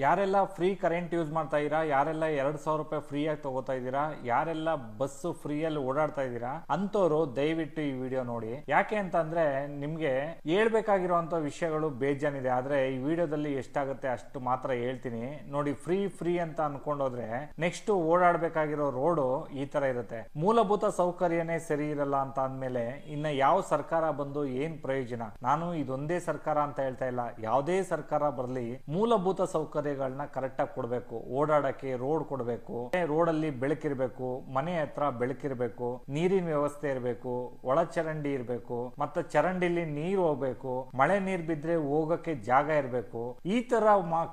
ಯಾರೆಲ್ಲ free current use ಮಾಡ್ತಾ ಇದ್ದೀರಾ, ಯಾರೆಲ್ಲ 2,000 ರೂಪಾಯಿ ಫ್ರೀ ಆಗಿ ತಗೋತಾ ಇದ್ದೀರಾ, ಯಾರೆಲ್ಲ ಬಸ್ ಫ್ರೀಯಲ್ಲಿ ಓಡಾಡ್ತಾ ಇದ್ದೀರಾ ಅಂತವ್ರು ದಯವಿಟ್ಟು ಈ ವಿಡಿಯೋ ನೋಡಿ. ಯಾಕೆ ಅಂತಂದ್ರೆ ನಿಮ್ಗೆ ಹೇಳ್ಬೇಕಾಗಿರುವಂತ ವಿಷಯಗಳು ಬೇಜಾನಿದೆ, ಆದ್ರೆ ಈ ವಿಡಿಯೋದಲ್ಲಿ ಎಷ್ಟಾಗುತ್ತೆ ಅಷ್ಟು ಮಾತ್ರ ಹೇಳ್ತೀನಿ ನೋಡಿ. ಫ್ರೀ ಅಂತ ಅನ್ಕೊಂಡೋದ್ರೆ ನೆಕ್ಸ್ಟ್ ಓಡಾಡ್ಬೇಕಾಗಿರೋ ರೋಡು ಈ ತರ ಇರುತ್ತೆ. ಮೂಲಭೂತ ಸೌಕರ್ಯನೇ ಸರಿ ಇರಲ್ಲ ಅಂತ ಅಂದ್ಮೇಲೆ ಇನ್ನ ಯಾವ ಸರ್ಕಾರ ಬಂದು ಏನ್ ಪ್ರಯೋಜನ? ನಾನು ಇದೊಂದೇ ಸರ್ಕಾರ ಅಂತ ಹೇಳ್ತಾ ಇಲ್ಲ, ಯಾವುದೇ ಸರ್ಕಾರ ಬರ್ಲಿ ಮೂಲಭೂತ ಸೌಕರ್ಯಗಳನ್ನ ಕರೆಕ್ಟ್ ಆಗಿ ಕೊಡ್ಬೇಕು. ಓಡಾಡಕ್ಕೆ ರೋಡ್ ಕೊಡ್ಬೇಕು, ರೋಡ್ ಅಲ್ಲಿ ಬೆಳಕಿರ್ಬೇಕು, ಮನೆ ಹತ್ರ ಬೆಳಕಿರ್ಬೇಕು, ನೀರಿನ ವ್ಯವಸ್ಥೆ ಇರಬೇಕು, ಒಳ ಚರಂಡಿ ಇರಬೇಕು, ಮತ್ತೆ ಚರಂಡಿಲಿ ನೀರು ಹೋಗ್ಬೇಕು, ಮಳೆ ನೀರ್ ಬಿದ್ರೆ ಹೋಗಕ್ಕೆ ಜಾಗ ಇರಬೇಕು. ಈ ತರ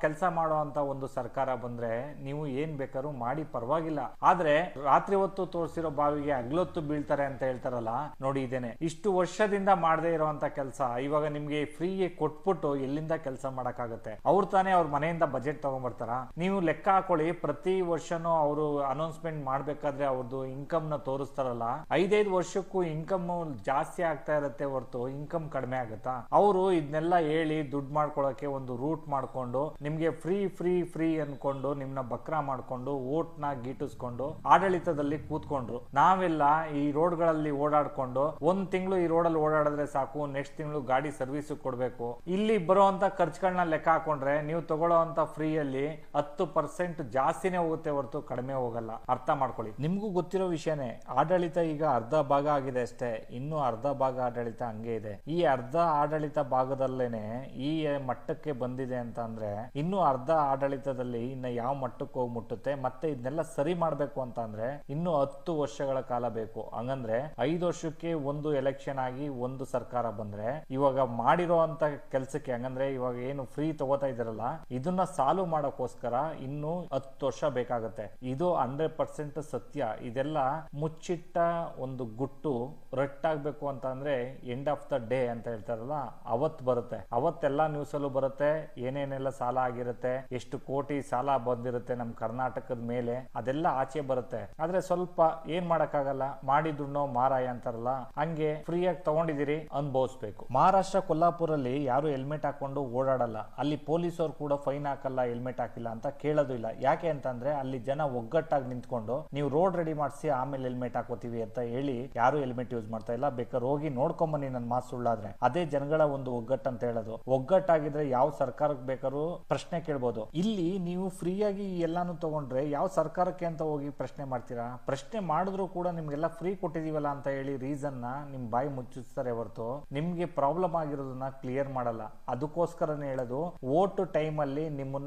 ಕೆಲಸ ಮಾಡುವಂತ ಒಂದು ಸರ್ಕಾರ ಬಂದ್ರೆ ನೀವು ಏನ್ ಬೇಕಾದ್ರೂ ಮಾಡಿ ಪರವಾಗಿಲ್ಲ. ಆದ್ರೆ ರಾತ್ರಿ ಹೊತ್ತು ತೋರಿಸಿರೋ ಬಾವಿಗೆ ಹಗಲೊತ್ತು ಬೀಳ್ತಾರೆ ಅಂತ ಹೇಳ್ತಾರಲ್ಲ ನೋಡಿ, ಇದೇನೆ ಇಷ್ಟು ವರ್ಷದಿಂದ ಮಾಡದೇ ಇರುವಂತ ಕೆಲಸ ಇವಾಗ ನಿಮ್ಗೆ ಫ್ರೀ ಕೊಟ್ಬಿಟ್ಟು ಎಲ್ಲಿಂದ ಕೆಲಸ ಮಾಡಕ್ಕಾಗತ್ತೆ? ಅವ್ರು ತಾನೇ ಅವ್ರ ಮನೆಯಿಂದ ಬಜೆಟ್ ತಗೊಂಡ್ಬರ್ತಾರ? ನೀವು ಲೆಕ್ಕ ಹಾಕೊಳ್ಳಿ, ಪ್ರತಿ ವರ್ಷನೂ ಅವರು ಅನೌನ್ಸ್ಮೆಂಟ್ ಮಾಡ್ಬೇಕಾದ್ರೆ ಅವ್ರದ್ದು ಇನ್ಕಮ್ ನ ತೋರಿಸ್ತಾರಲ್ಲ, 5-5 ವರ್ಷಕ್ಕೂ ಇನ್ಕಮ್ ಜಾಸ್ತಿ ಆಗ್ತಾ ಇರತ್ತೆ ಹೊರತು ಇನ್ಕಮ್ ಕಡಿಮೆ ಆಗುತ್ತಾ? ಅವರು ಇದನ್ನೆಲ್ಲ ಹೇಳಿ ದುಡ್ಡು ಮಾಡ್ಕೊಳಕ್ಕೆ ಒಂದು ರೂಟ್ ಮಾಡ್ಕೊಂಡು ನಿಮ್ಗೆ ಫ್ರೀ ಅನ್ಕೊಂಡು ನಿಮ್ನ ಬಕ್ರಾ ಮಾಡ್ಕೊಂಡು ಓಟ್ ನ ಗೀಟಿಸ್ಕೊಂಡು ಆಡಳಿತದಲ್ಲಿ ಕೂತ್ಕೊಂಡ್ರು. ನಾವೆಲ್ಲ ಈ ರೋಡ್ ಗಳಲ್ಲಿ ಓಡಾಡ್ಕೊಂಡು ಒಂದ್ ತಿಂಗಳು ಈ ರೋಡಲ್ಲಿ ಓಡಾಡಿದ್ರೆ ಸಾಕು, ನೆಕ್ಸ್ಟ್ ತಿಂಗಳು ಗಾಡಿ ಸರ್ವಿಸ್ ಕೊಡ್ಬೇಕು. ಇಲ್ಲಿ ಬರುವಂತ ಖರ್ಚುಗಳನ್ನ ಲೆಕ್ಕ ಹಾಕೊಂಡ್ರೆ ನೀವು ತಗೊಳ್ಳೋಂತ ಫ್ರೀಯಲ್ಲಿ 10% ಜಾಸ್ತಿನೇ ಹೋಗುತ್ತೆ ಹೊರತು ಕಡಿಮೆ ಹೋಗಲ್ಲ. ಅರ್ಥ ಮಾಡ್ಕೊಳ್ಳಿ. ನಿಮ್ಗೂ ಗೊತ್ತಿರೋ ವಿಷಯನೇ, ಆಡಳಿತ ಈಗ ಅರ್ಧ ಭಾಗ ಆಗಿದೆ ಅಷ್ಟೇ, ಇನ್ನು ಅರ್ಧ ಭಾಗ ಆಡಳಿತ ಹಂಗೆ ಇದೆ. ಈ ಅರ್ಧ ಆಡಳಿತ ಭಾಗದಲ್ಲೇನೆ ಈ ಮಟ್ಟಕ್ಕೆ ಬಂದಿದೆ ಅಂತ ಅಂದ್ರೆ ಇನ್ನು ಅರ್ಧ ಆಡಳಿತದಲ್ಲಿ ಇನ್ನ ಯಾವ ಮಟ್ಟಕ್ಕೆ ಹೋಗಿ ಮುಟ್ಟುತ್ತೆ? ಮತ್ತೆ ಇದನ್ನೆಲ್ಲ ಸರಿ ಮಾಡ್ಬೇಕು ಅಂತ ಅಂದ್ರೆ ಇನ್ನು 10 ವರ್ಷಗಳ ಕಾಲ ಬೇಕು. ಹಂಗಂದ್ರೆ 5 ವರ್ಷಕ್ಕೆ ಒಂದು ಎಲೆಕ್ಷನ್ ಆಗಿ ಒಂದು ಸರ್ಕಾರ ಬಂದ್ರೆ ಇವಾಗ ಮಾಡಿರೋ ಅಂತ ಕೆಲ್ಸಕ್ಕೆ, ಹಂಗಂದ್ರೆ ಇವಾಗ ಏನು ಫ್ರೀ ತಗೋತಾ ಇದಾರಲ್ಲ ಇದನ್ನ ಸಾಲ್ವ್ ಮಾಡೋಕ್ಕೋಸ್ಕರ ಇನ್ನು 10 ವರ್ಷ ಬೇಕಾಗುತ್ತೆ. ಇದು 100% ಸತ್ಯ. ಇದೆಲ್ಲ ಮುಚ್ಚಿಟ್ಟ ಒಂದು ಗುಟ್ಟು ರಟ್ಟಾಗ್ಬೇಕು ಅಂತ ಅಂದ್ರೆ ಎಂಡ್ ಆಫ್ ದ ಡೇ ಅಂತ ಹೇಳ್ತಾರಲ್ಲ, ಅವತ್ ಬರುತ್ತೆ. ಅವತ್ತೆಲ್ಲ ನ್ಯೂಸ್ ಅಲ್ಲೂ ಬರುತ್ತೆ, ಏನೇನೆಲ್ಲ ಸಾಲ ಆಗಿರುತ್ತೆ, ಎಷ್ಟು ಕೋಟಿ ಸಾಲ ಬಂದಿರುತ್ತೆ ನಮ್ ಕರ್ನಾಟಕದ ಮೇಲೆ, ಅದೆಲ್ಲ ಆಚೆ ಬರುತ್ತೆ. ಆದ್ರೆ ಸ್ವಲ್ಪ ಏನ್ ಮಾಡಕ್ಕಾಗಲ್ಲ, ಮಾಡಿದ್ರು ಮಾರಾಯ ಅಂತಾರಲ್ಲ, ಹಂಗೆ ಫ್ರೀಯಾಗಿ ತಗೊಂಡಿದ್ದೀರಿ ಅನುಭವಿಸ್ಬೇಕು. ಮಹಾರಾಷ್ಟ್ರ ಕೊಲ್ಲಾಪುರಲ್ಲಿ ಯಾರು ಹೆಲ್ಮೆಟ್ ಹಾಕೊಂಡು ಓಡಾಡಲ್ಲ, ಅಲ್ಲಿ ಪೊಲೀಸರು ಕೂಡ ಫೈನ್ ಹಾಕಲ್ಲ ಹೆಲ್ಮೆಟ್ ಹಾಕಿಲ್ಲ ಅಂತ, ಕೇಳೋದು ಇಲ್ಲ. ಯಾಕೆ ಅಂತಂದ್ರೆ ಅಲ್ಲಿ ಜನ ಒಗ್ಗಟ್ಟಾಗಿ ನಿಂತ್ಕೊಂಡು ನೀವು ರೋಡ್ ರೆಡಿ ಮಾಡಿಸಿ ಆಮೇಲೆ ಹೆಲ್ಮೆಟ್ ಹಾಕೋತೀವಿ ಅಂತ ಹೇಳಿ ಯಾರು ಹೆಲ್ಮೆಟ್ ಯೂಸ್ ಮಾಡ್ತಾ ಇಲ್ಲ. ಬೇಕಾದ್ರೆ ಹೋಗಿ ನೋಡ್ಕೊಂಬನ್ನಿ ನನ್ನ ಮಾತು ಸುಳ್ಳಾದ್ರೆ. ಅದೇ ಜನಗಳ ಒಂದು ಒಗ್ಗಟ್ಟು ಅಂತ ಹೇಳೋದು. ಒಗ್ಗಟ್ಟಾಗಿದ್ರೆ ಯಾವ ಸರ್ಕಾರಕ್ಕೆ ಬೇಕಾದ್ರೂ ಪ್ರಶ್ನೆ ಕೇಳ್ಬೋದು. ಇಲ್ಲಿ ನೀವು ಫ್ರೀಯಾಗಿ ಎಲ್ಲಾನು ತಗೊಂಡ್ರೆ ಯಾವ ಸರ್ಕಾರಕ್ಕೆ ಅಂತ ಹೋಗಿ ಪ್ರಶ್ನೆ ಮಾಡ್ತೀರಾ? ಪ್ರಶ್ನೆ ಮಾಡಿದ್ರು ಕೂಡ ನಿಮ್ಗೆಲ್ಲ ಫ್ರೀ ಕೊಟ್ಟಿದೀವಲ್ಲ ಅಂತ ಹೇಳಿ ರೀಸನ್ ನ ನಿಮ್ ಬಾಯಿ ಮುಚ್ಚಿಸ್ತಾರೆ ಹೊರತು ನಿಮ್ಗೆ ಪ್ರಾಬ್ಲಮ್ ಆಗಿರೋದನ್ನ ಕ್ಲಿಯರ್ ಮಾಡಲ್ಲ. ಅದಕ್ಕೋಸ್ಕರನೇ ಹೇಳೋದು, ವೋಟ್ ಟೈಮ್ ಅಲ್ಲಿ ನಿಮ್ಮನ್ನ